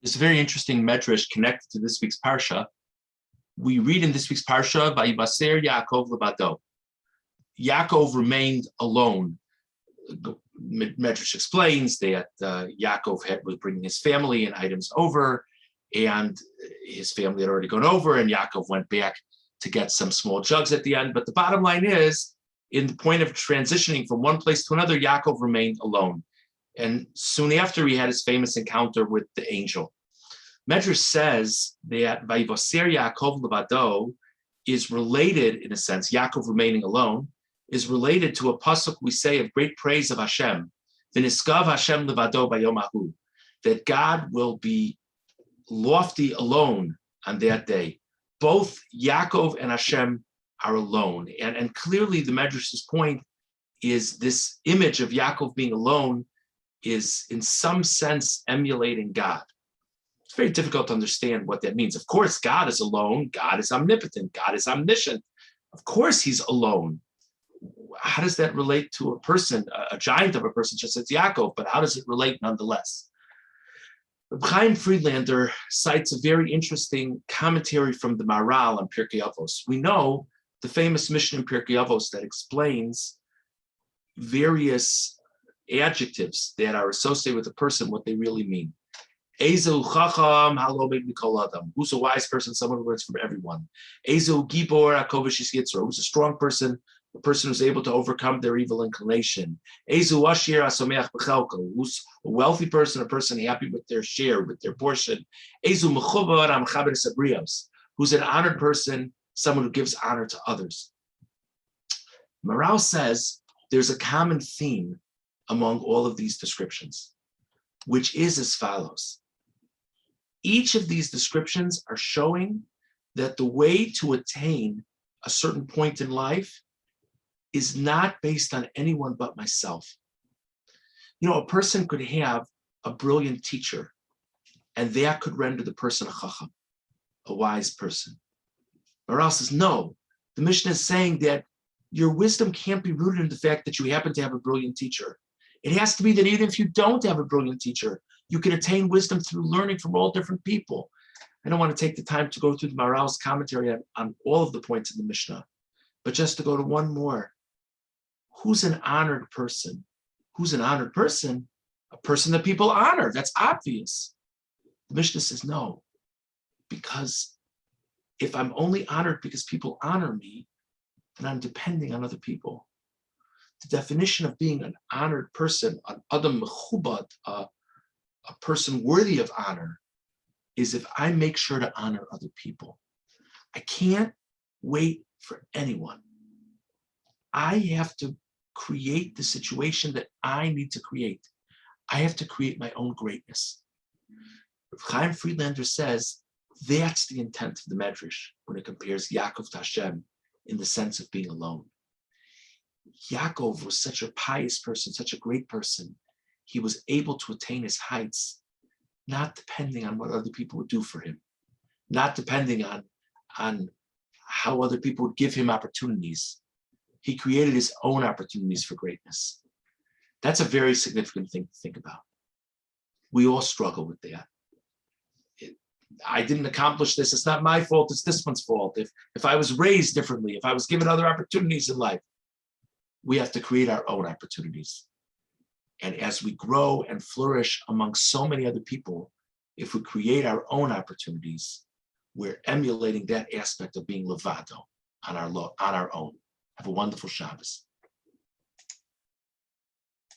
There's a very interesting medrash connected to this week's parsha. We read in this week's parsha, "Vayibaser Yaakov lebado." Yaakov remained alone. Medrash explains that Yaakov was bringing his family and items over, and his family had already gone over, and Yaakov went back to get some small jugs at the end. But the bottom line is, in the point of transitioning from one place to another, Yaakov remained alone. And soon after, he had his famous encounter with the angel. Medrash says that Vayivaser Yaakov levado is related, in a sense, Yaakov remaining alone, is related to a pasuk we say of great praise of Hashem, V'niskav Hashem levado bayom hahu, that God will be lofty alone on that day. Both Yaakov and Hashem are alone. And clearly the Medrash's point is this image of Yaakov being alone is in some sense emulating God. It's very difficult to understand what that means. Of course, God is alone. God is omnipotent. God is omniscient. Of course, he's alone. How does that relate to a person, a giant of a person, just as Yaakov, but how does it relate nonetheless? Rabbi Chaim Friedlander cites a very interesting commentary from the Maharal on Pirkei Avos. We know the famous Mishnah in Pirkei Avos that explains various adjectives that are associated with a person, what they really mean. Ezu chacham halo mikol adam. Who's a wise person? Someone who learns from everyone. Ezu gibor hakovish yitzro. Who's a strong person? A person who's able to overcome their evil inclination. Ezu ashir asomeach b'chelko. Who's a wealthy person? A person happy with their share, with their portion. Ezu mechuvad amchaber sabrios. Who's an honored person? Someone who gives honor to others. Maharal says there's a common theme among all of these descriptions, which is as follows. Each of these descriptions are showing that the way to attain a certain point in life is not based on anyone but myself. You know, a person could have a brilliant teacher, and that could render the person a chacham, a wise person. Maharal says, no, the Mishnah is saying that your wisdom can't be rooted in the fact that you happen to have a brilliant teacher. It has to be that even if you don't have a brilliant teacher, you can attain wisdom through learning from all different people. I don't want to take the time to go through the Maharal's commentary on all of the points in the Mishnah, but just to go to one more. Who's an honored person? Who's an honored person? A person that people honor. That's obvious. The Mishnah says no, because if I'm only honored because people honor me, then I'm depending on other people. The definition of being an honored person, an adam mechubad, a person worthy of honor, is if I make sure to honor other people. I can't wait for anyone. I have to create the situation that I need to create. I have to create my own greatness. Chaim Friedlander says that's the intent of the Medrash when it compares Yaakov to Hashem in the sense of being alone. Yaakov was such a pious person, such a great person. He was able to attain his heights, not depending on what other people would do for him, not depending on how other people would give him opportunities. He created his own opportunities for greatness. That's a very significant thing to think about. We all struggle with that. I didn't accomplish this. It's not my fault. It's this one's fault. If I was raised differently, if I was given other opportunities in life, we have to create our own opportunities. And as we grow and flourish among so many other people, if we create our own opportunities, we're emulating that aspect of being levado on our own. Have a wonderful Shabbos.